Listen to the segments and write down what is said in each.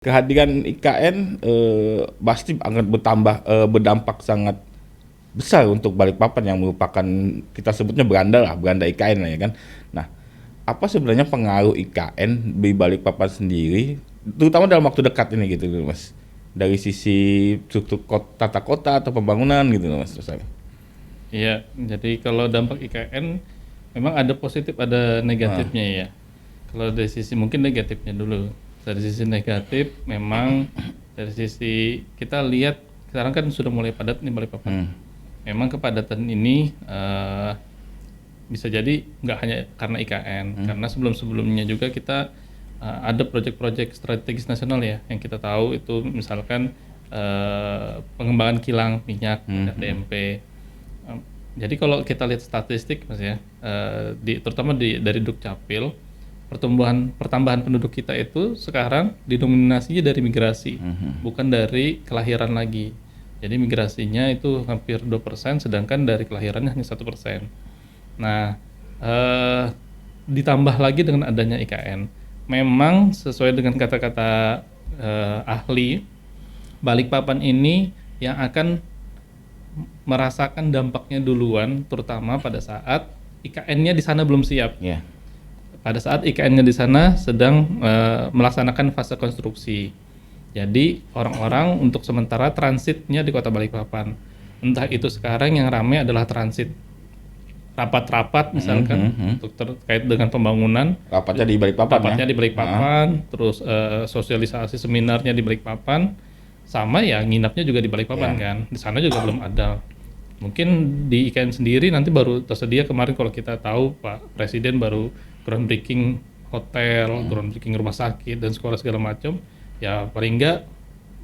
Kehadiran IKN pasti akan berdampak sangat besar untuk Balikpapan yang merupakan kita sebutnya beranda IKN lah ya kan. Nah, apa sebenarnya pengaruh IKN di Balikpapan sendiri, terutama dalam waktu dekat ini gitu Mas, dari sisi struktur tata kota atau pembangunan gitu Mas? Iya, jadi kalau dampak IKN memang ada positif ada negatifnya ya. Kalau dari sisi mungkin negatifnya dulu. Dari sisi negatif memang dari sisi kita lihat sekarang kan sudah mulai padat nih Balikpapan. Memang kepadatan ini bisa jadi nggak hanya karena IKN, karena sebelum-sebelumnya juga kita ada proyek-proyek strategis nasional ya yang kita tahu itu misalkan pengembangan kilang minyak TMP. Jadi kalau kita lihat statistik Mas ya, terutama dari Dukcapil, pertambahan penduduk kita itu sekarang didominasinya dari migrasi, bukan dari kelahiran lagi. Jadi migrasinya itu hampir 2%, sedangkan dari kelahirannya hanya 1%. Nah, ditambah lagi dengan adanya IKN. Memang sesuai dengan kata-kata ahli, Balikpapan ini yang akan merasakan dampaknya duluan, terutama pada saat IKN-nya di sana belum siap. Yeah. Pada saat IKN-nya di sana sedang melaksanakan fase konstruksi. Jadi orang-orang untuk sementara transitnya di Kota Balikpapan. Entah itu sekarang yang ramai adalah transit rapat-rapat misalkan untuk terkait dengan pembangunan. Rapatnya di Balikpapan. Di Balikpapan, terus sosialisasi seminarnya di Balikpapan, sama ya nginapnya juga di Balikpapan kan. Di sana juga belum ada. Mungkin di IKN sendiri nanti baru tersedia kemarin kalau kita tahu Pak Presiden baru groundbreaking hotel, groundbreaking rumah sakit dan sekolah segala macam. Ya paling enggak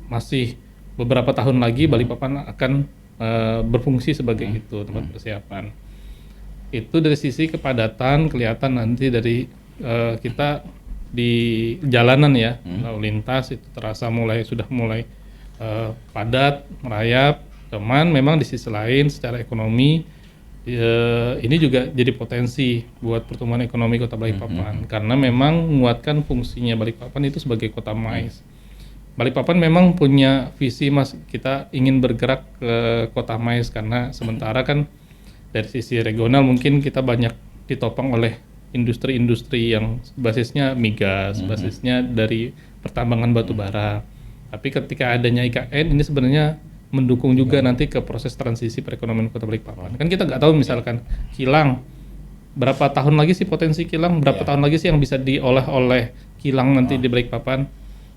masih beberapa tahun lagi Balikpapan akan berfungsi sebagai itu tempat persiapan. Itu dari sisi kepadatan kelihatan nanti dari kita di jalanan ya, lalu lintas itu terasa sudah mulai padat, merayap. Cuman memang di sisi lain secara ekonomi ini juga jadi potensi buat pertumbuhan ekonomi Kota Balikpapan karena memang menguatkan fungsinya Balikpapan itu sebagai kota mais. Balikpapan memang punya visi Mas, kita ingin bergerak ke kota mais karena sementara kan dari sisi regional mungkin kita banyak ditopang oleh industri-industri yang basisnya migas, basisnya dari pertambangan batu bara. Tapi ketika adanya IKN ini sebenarnya mendukung juga nanti ke proses transisi perekonomian Kota Balikpapan. Kan kita nggak tahu misalkan kilang, berapa tahun lagi sih potensi kilang, berapa tahun lagi sih yang bisa diolah oleh kilang nanti di Balikpapan.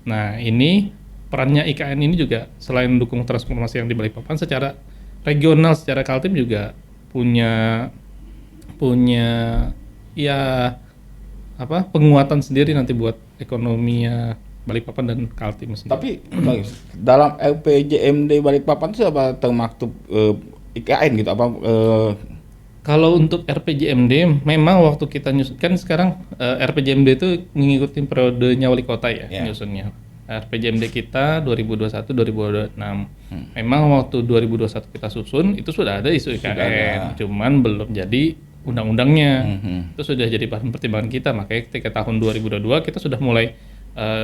Nah ini perannya IKN ini juga selain mendukung transformasi yang di Balikpapan secara regional, secara Kaltim juga punya ya penguatan sendiri nanti buat ekonominya Balikpapan dan Kaltim sendiri. Tapi dalam RPJMD Balikpapan itu apa termaktub IKN gitu apa? Kalau untuk RPJMD memang waktu kita nyusun kan sekarang RPJMD itu mengikuti periodenya wali kota ya nyusunnya. RPJMD kita 2021-2026. Memang waktu 2021 kita susun itu sudah ada isu IKN, cuman belum jadi undang-undangnya. Itu sudah jadi bahan pertimbangan kita, makanya ketika tahun 2022 kita sudah mulai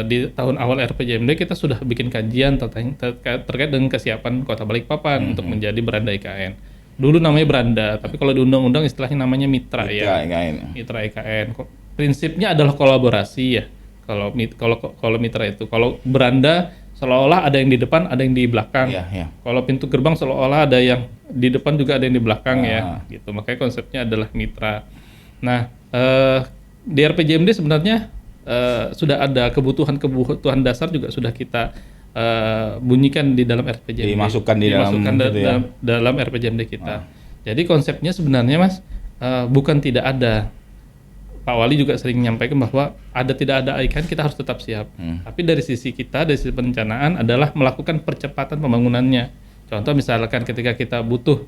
di tahun awal RPJMD kita sudah bikin kajian terkait dengan kesiapan Kota Balikpapan untuk menjadi beranda IKN. Dulu namanya beranda, tapi kalau di undang-undang istilahnya namanya mitra ya. Mitra IKN. Prinsipnya adalah kolaborasi ya. Kalau mitra itu, kalau beranda seolah-olah ada yang di depan, ada yang di belakang. Kalau pintu gerbang seolah-olah ada yang di depan juga ada yang di belakang ya. Gitu. Makanya konsepnya adalah mitra. Nah, di RPJMD sebenarnya sudah ada kebutuhan dasar juga sudah kita bunyikan di dalam RPJMD. Dimasukkan dalam RPJMD kita. Jadi konsepnya sebenarnya Mas bukan tidak ada. Pak Wali juga sering menyampaikan bahwa tidak ada IKN kita harus tetap siap. Tapi dari sisi kita, dari sisi perencanaan adalah melakukan percepatan pembangunannya. Contoh misalkan ketika kita butuh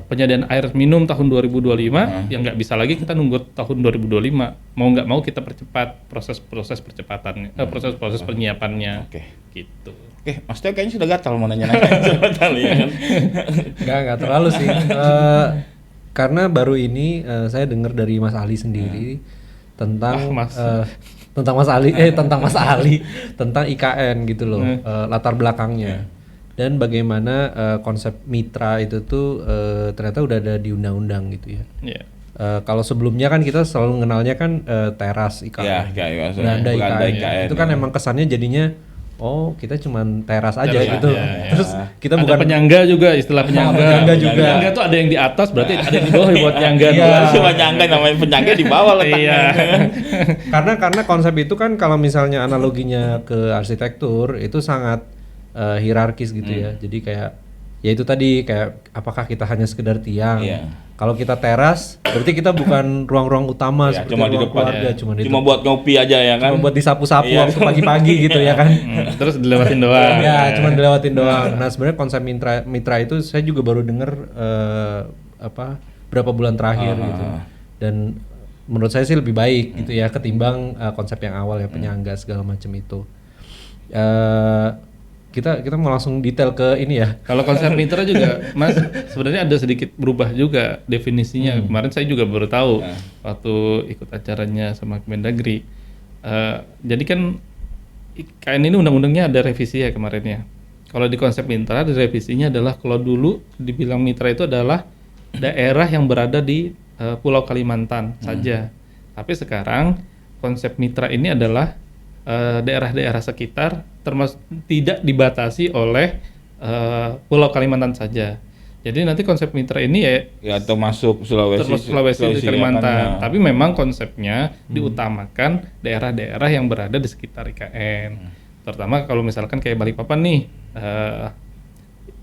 penyediaan air minum tahun 2025, yang nggak bisa lagi kita nunggu tahun 2025. Mau nggak mau kita percepat proses percepatannya, proses penyiapannya. Gitu. Mas Teo kayaknya sudah gatal mau nanya-nanya. Nggak terlalu sih. Karena baru ini saya dengar dari Mas Ali sendiri tentang tentang Mas Ali tentang IKN gitu loh, latar belakangnya. Dan bagaimana konsep mitra itu tuh ternyata udah ada di undang-undang gitu ya. Iya. Kalau sebelumnya kan kita selalu mengenalnya kan teras IKN, Ya, kayak beranda IKN. Itu kan ya. emang kesannya jadinya oh kita cuman teras aja Teras gitu. aja, ya. Terus kita Ada bukan penyangga juga, istilah penyangga. penyangga juga. Penyangga tuh ada yang di atas, berarti ada yang di bawah buat nyangga. Iya. doang. Cuma nyangga, namanya penyangga di bawah letaknya. Iya. karena konsep itu kan kalau misalnya analoginya ke arsitektur itu sangat hierarkis gitu ya. Jadi kayak ya itu tadi kayak apakah kita hanya sekedar tiang. Iya. Kalau kita teras berarti kita bukan ruang-ruang utama Ya, seperti cuma di ruang depan, keluarga, cuma di Cuma buat ngopi aja ya kan. cuma buat disapu-sapu Iya. waktu pagi-pagi gitu ya kan. Terus dilewatin doang. Ya, cuma dilewatin doang. Nah, sebenarnya konsep mitra itu saya juga baru dengar berapa bulan terakhir gitu. Dan menurut saya sih lebih baik gitu ya ketimbang konsep yang awal ya penyangga segala macam itu. Kita mau langsung detail ke ini ya. Kalau konsep mitra juga, Mas, sebenarnya ada sedikit berubah juga definisinya. Kemarin saya juga baru tahu waktu ikut acaranya sama Kemendagri. Jadi kan IKN ini undang-undangnya ada revisi ya kemarin ya. Kalau di konsep mitra, di revisinya adalah kalau dulu dibilang mitra itu adalah daerah yang berada di Pulau Kalimantan saja. Tapi sekarang konsep mitra ini adalah daerah-daerah sekitar termasuk tidak dibatasi oleh Pulau Kalimantan saja. Jadi nanti konsep mitra ini Ya termasuk Sulawesi, termasuk Sulawesi di ya Kalimantan. kan, ya. Tapi memang konsepnya diutamakan daerah-daerah yang berada di sekitar IKN. Terutama kalau misalkan kayak Balikpapan nih,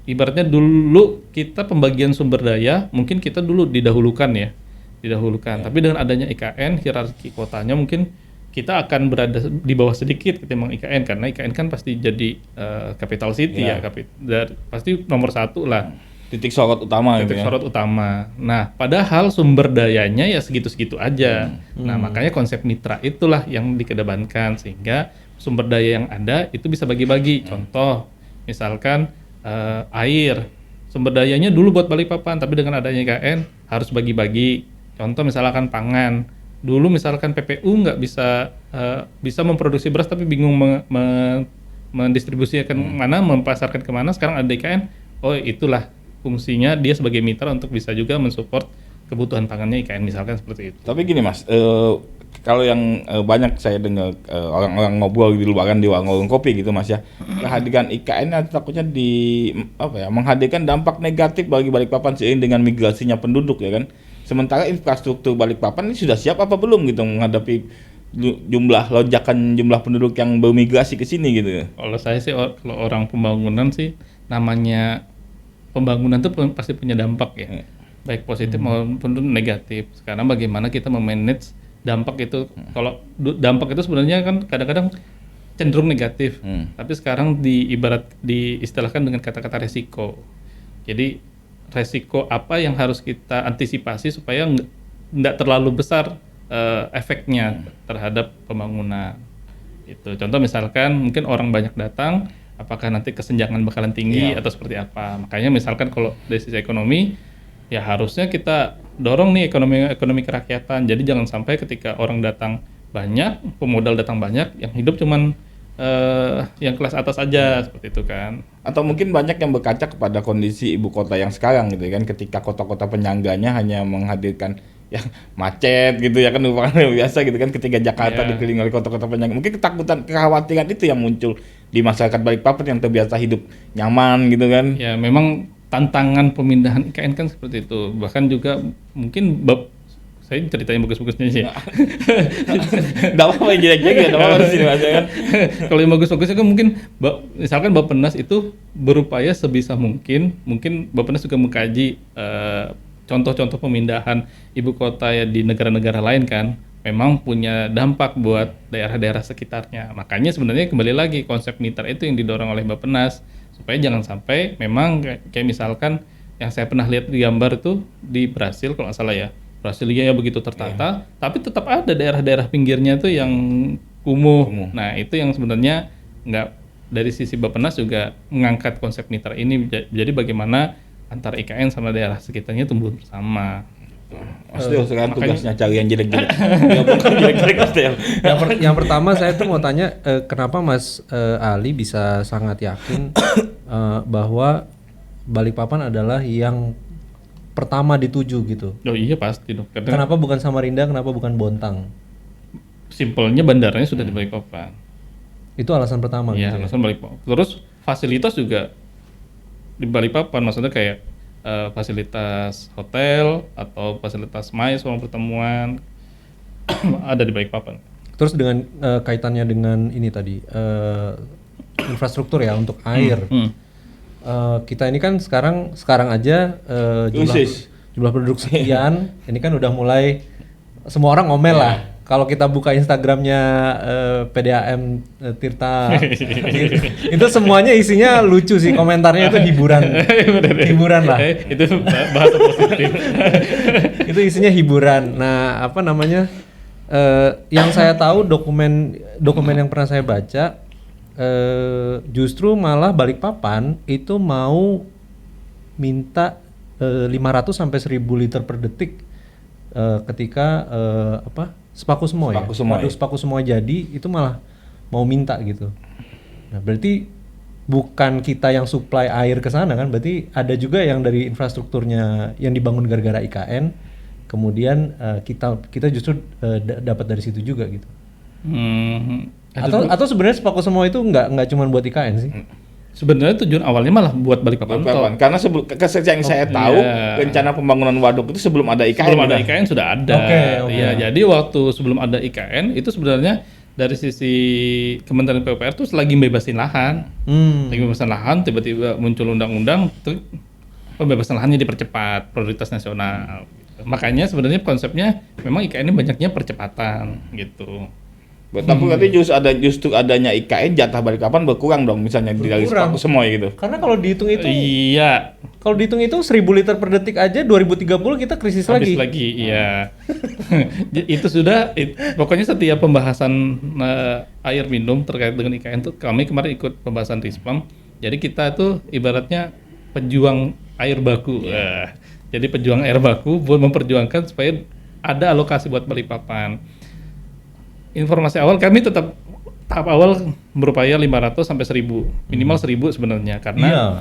ibaratnya dulu kita pembagian sumber daya mungkin kita dulu didahulukan. Tapi dengan adanya IKN, hierarki kotanya mungkin kita akan berada di bawah sedikit ketimbang IKN, karena IKN kan pasti jadi capital city ya, pasti nomor satu lah. Titik sorot utama gitu Titik ya. sorot utama. Nah, padahal sumber dayanya ya segitu-segitu aja. Nah, makanya konsep mitra itulah yang dikedepankan sehingga sumber daya yang ada itu bisa bagi-bagi. Contoh, misalkan air, sumber dayanya dulu buat Balikpapan, tapi dengan adanya IKN harus bagi-bagi. Contoh misalkan pangan, dulu misalkan PPU nggak bisa memproduksi beras tapi bingung mendistribusikan mana, mempasarkan kemana. Sekarang ada IKN, oh itulah fungsinya dia sebagai mitra untuk bisa juga mensupport kebutuhan pangannya IKN misalkan seperti itu. Tapi gini Mas, kalau yang banyak saya dengar orang-orang ngobrol di luaran di warung kopi gitu Mas ya, kehadiran IKN takutnya menghadirkan dampak negatif bagi Balikpapan seiring dengan migrasinya penduduk ya kan. Sementara infrastruktur Balikpapan ini sudah siap apa belum gitu menghadapi lonjakan jumlah penduduk yang bermigrasi ke sini gitu. Kalau saya sih kalau orang pembangunan sih namanya pembangunan itu pasti punya dampak ya. Baik positif maupun negatif. Sekarang bagaimana kita memanage dampak itu. Kalau dampak itu sebenarnya kan kadang-kadang cenderung negatif. Tapi sekarang diistilahkan dengan kata-kata resiko. Jadi resiko apa yang harus kita antisipasi supaya nggak terlalu besar efeknya terhadap pembangunan. Itu contoh misalkan mungkin orang banyak datang, apakah nanti kesenjangan bakalan tinggi atau seperti apa. Makanya misalkan kalau dari sisi ekonomi ya harusnya kita dorong nih ekonomi kerakyatan. Jadi jangan sampai ketika orang datang banyak, pemodal datang banyak, yang hidup cuman yang kelas atas aja seperti itu kan. Atau mungkin banyak yang berkaca kepada kondisi ibu kota yang sekarang gitu kan, ketika kota-kota penyangganya hanya menghadirkan yang macet gitu ya kan, merupakan biasa gitu kan, ketika Jakarta dikelilingi oleh kota-kota penyangga. Mungkin ketakutan, kekhawatiran itu yang muncul di masyarakat Balikpapan yang terbiasa hidup nyaman gitu kan. Ya memang tantangan pemindahan IKN kan seperti itu. Bahkan juga mungkin saya ceritain bagus-bagusnya sih. Nggak apa-apa yang jelek-jelek, nggak apa-apa di sini Mas, ya kan. Kalau yang bagus-bagusnya kan mungkin misalkan Bappenas itu berupaya sebisa mungkin Bappenas juga mengkaji contoh-contoh pemindahan ibu kota ya di negara-negara lain kan memang punya dampak buat daerah-daerah sekitarnya. Makanya sebenarnya kembali lagi konsep mitra itu yang didorong oleh Bappenas supaya jangan sampai memang kayak misalkan yang saya pernah lihat di gambar itu di Brasil kalau nggak salah ya. Brasilia ya begitu tertata, tapi tetap ada daerah-daerah pinggirnya tuh yang kumuh. Nah itu yang sebenarnya nggak, dari sisi Bappenas juga mengangkat konsep mitra ini. Jadi bagaimana antara IKN sama daerah sekitarnya tumbuh bersama. Maksudnya sekarang tugasnya cari yang jelek-jelek. Ya bukan jelek-jelek pasti ya. Yang pertama saya tuh mau tanya kenapa Mas Ali bisa sangat yakin bahwa Balikpapan adalah yang pertama dituju gitu. Oh iya pasti dong. Karena Kenapa bukan Samarinda, kenapa bukan Bontang? simpelnya bandaranya sudah di Balikpapan. Itu alasan pertama Iya, gitu ya. alasan Balikpapan. Terus fasilitas juga di Balikpapan, maksudnya kayak fasilitas hotel atau fasilitas MICE, ruang pertemuan ada di Balikpapan. Terus dengan kaitannya dengan ini tadi infrastruktur ya untuk air. Kita ini kan sekarang aja jumlah penduduk sekian, ini kan udah mulai semua orang ngomel lah. Kalau kita buka Instagramnya PDAM Tirta, itu semuanya isinya lucu sih, komentarnya itu hiburan lah. Itu bahasa positif. Itu isinya hiburan. Nah, apa namanya? Yang saya tahu dokumen yang pernah saya baca, justru malah Balikpapan itu mau minta 500 sampai 1000 liter per detik ketika Sepaku Semoy. Waduk Sepaku Semoy jadi itu malah mau minta gitu. Nah, berarti bukan kita yang supply air ke sana kan, berarti ada juga yang dari infrastrukturnya yang dibangun gara-gara IKN, kemudian kita justru dapat dari situ juga gitu. Atau sebenarnya Sepaku Semoy itu nggak cuma buat IKN sih. Sebenarnya tujuan awalnya malah buat Balikpapan. Karena yang saya tahu rencana pembangunan waduk itu sebelum ada IKN. Sebelum ada IKN sudah ada. Oke. Jadi waktu sebelum ada IKN itu sebenarnya dari sisi Kementerian PUPR tuh lagi bebasin lahan. Lagi bebasin lahan, tiba-tiba muncul undang-undang, tuh pembebasan lahannya dipercepat, prioritas nasional. Makanya sebenarnya konsepnya memang IKN ini banyaknya percepatan gitu. Tapi justru adanya IKN jatah Balikpapan berkurang dong, misalnya dari Sepaku Semoy gitu. Karena kalau dihitung itu, iya. Kalau dihitung itu 1000 liter per detik aja 2030 kita krisis Habis lagi. lagi, iya. Itu sudah, pokoknya setiap pembahasan air minum terkait dengan IKN itu kami kemarin ikut pembahasan Rispam. Jadi kita tuh ibaratnya pejuang air baku. Jadi pejuang air baku buat memperjuangkan supaya ada alokasi buat Balikpapan. Informasi awal kami tahap awal berupaya 500 sampai 1000, minimal 1000 sebenarnya karena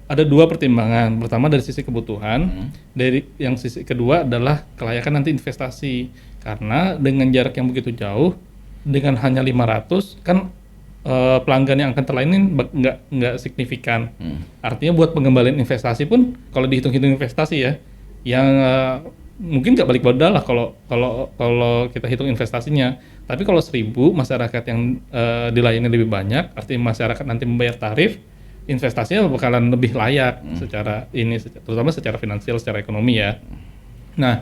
ada dua pertimbangan. Pertama dari sisi kebutuhan, dari yang sisi kedua adalah kelayakan nanti investasi. Karena dengan jarak yang begitu jauh, dengan hanya 500 kan pelanggan yang akan terlayani nggak signifikan. Artinya buat pengembalian investasi pun kalau dihitung-hitung investasi ya, yang mungkin nggak balik modal lah kalau kita hitung investasinya. Tapi kalau 1000 masyarakat yang dilayani lebih banyak, artinya masyarakat nanti membayar tarif, investasinya bakalan lebih layak secara ini, terutama secara finansial, secara ekonomi ya. Nah,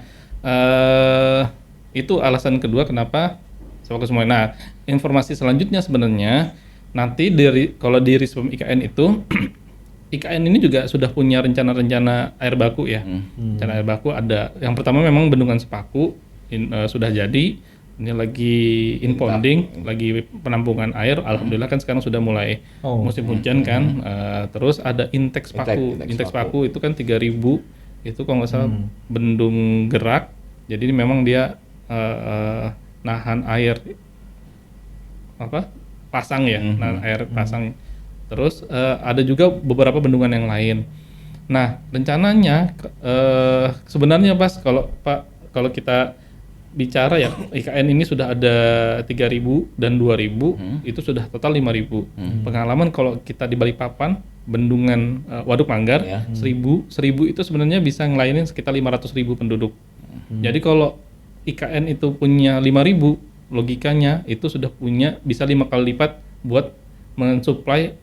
itu alasan kedua kenapa Sepaku Semoy. Nah, informasi selanjutnya sebenarnya nanti kalau di Rispam IKN itu IKN ini juga sudah punya rencana-rencana air baku ya. Rencana air baku ada. Yang pertama memang bendungan Sepaku sudah jadi. Ini lagi impounding, lagi penampungan air. Alhamdulillah kan sekarang sudah mulai musim hujan kan. Terus ada Intex Paku. Intex Paku itu kan 3000. Itu kalau nggak salah bendung gerak. Jadi memang dia nahan air pasang ya, nahan air pasang. Terus ada juga beberapa bendungan yang lain. Nah, rencananya sebenarnya kalau kita bicara ya IKN ini sudah ada 3000 dan 2000, itu sudah total 5000. Pengalaman kalau kita di Balikpapan, bendungan Waduk Manggar 1000 itu sebenarnya bisa ngelainin sekitar 500.000 penduduk. Jadi kalau IKN itu punya 5000, logikanya itu sudah bisa 5 kali lipat buat mensuplai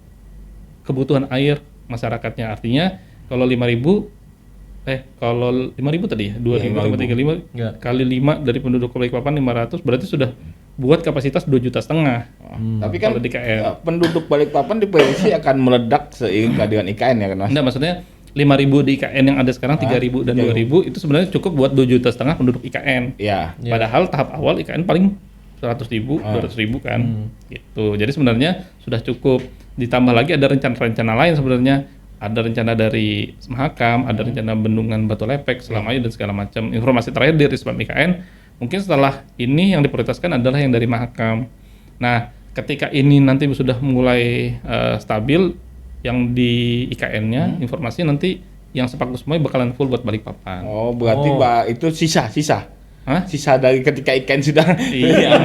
kebutuhan air masyarakatnya. Artinya kalau 5000 tadi ya 2000 kali 5 dari penduduk Balikpapan 500 berarti sudah buat kapasitas 2,5 juta. Tapi kan penduduk Balikpapan diprediksi akan meledak seiring kehadiran IKN ya kan Mas? Enggak, maksudnya 5.000 di IKN yang ada sekarang 3.000 dan 2.000 itu sebenarnya cukup buat 2,5 juta penduduk IKN. Iya. Padahal tahap awal IKN paling 100.000, 200.000 kan. Gitu. Jadi sebenarnya sudah cukup. Ditambah lagi ada rencana-rencana lain sebenarnya ada rencana dari Mahakam, ada rencana bendungan Batu Lepek, Selamayu dan segala macam. Informasi terakhir dari Risma IKN, mungkin setelah ini yang diprioritaskan adalah yang dari Mahakam. Nah, ketika ini nanti sudah mulai stabil, yang di IKN-nya, informasi nanti yang sepaku semua bakalan full buat Balikpapan. Oh, berarti itu sisa. Hah? Sisa dari ketika IKN sudah. Iya,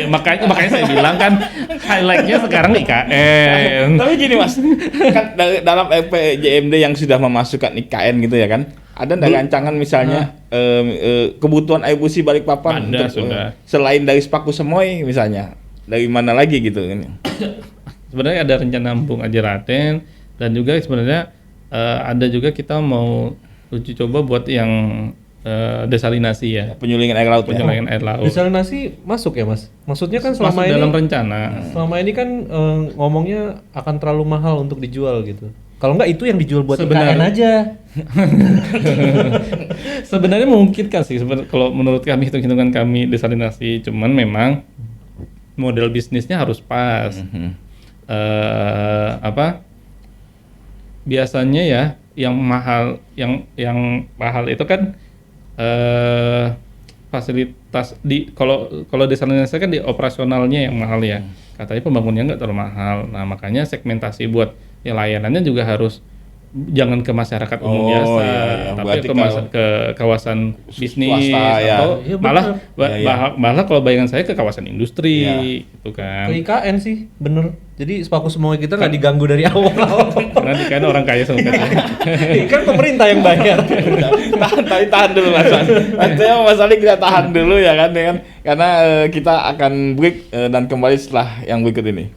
makanya saya bilang kan highlight-nya sekarang IKN. Tapi gini Mas, kan dalam RPJMD yang sudah memasukkan IKN gitu ya kan, ada nggak rancangan misalnya kebutuhan air bersih Balikpapan Ada, untuk sudah. selain dari Sepaku Semoy misalnya, dari mana lagi gitu kan? Sebenarnya ada rencana Embung Aji Raden, dan juga sebenarnya ada juga kita mau uji coba buat yang desalinasi ya, Penyulingan air laut ya. penyulingan air laut. Desalinasi masuk ya Mas? Maksudnya kan Masuk selama dalam ini rencana. selama ini kan ngomongnya akan terlalu mahal untuk dijual gitu. Kalau enggak itu yang dijual buat Sebenarnya- IKN aja. Sebenarnya memungkinkan sih kalau menurut kami, hitung-hitungan kami desalinasi, cuman memang model bisnisnya harus pas. Biasanya ya yang mahal itu kan fasilitas kalau desalinasi kan di operasionalnya yang mahal ya. Katanya pembangunannya nggak terlalu mahal. Nah, makanya segmentasi buat layanannya juga harus jangan ke masyarakat umum biasa, tapi berarti ke kawasan bisnis swasta, ya. atau Iya, malah bener. malah kalau bayangan saya ke kawasan industri gitu Ke kan. IKN sih, bener. Jadi sepaku semua kita nggak diganggu dari awal. Nanti kan orang kaya semua. Kan pemerintah yang bayar. tahan dulu Mas. Artinya Mas Ali kita tahan dulu ya kan, karena kita akan break dan kembali setelah yang berikut ini.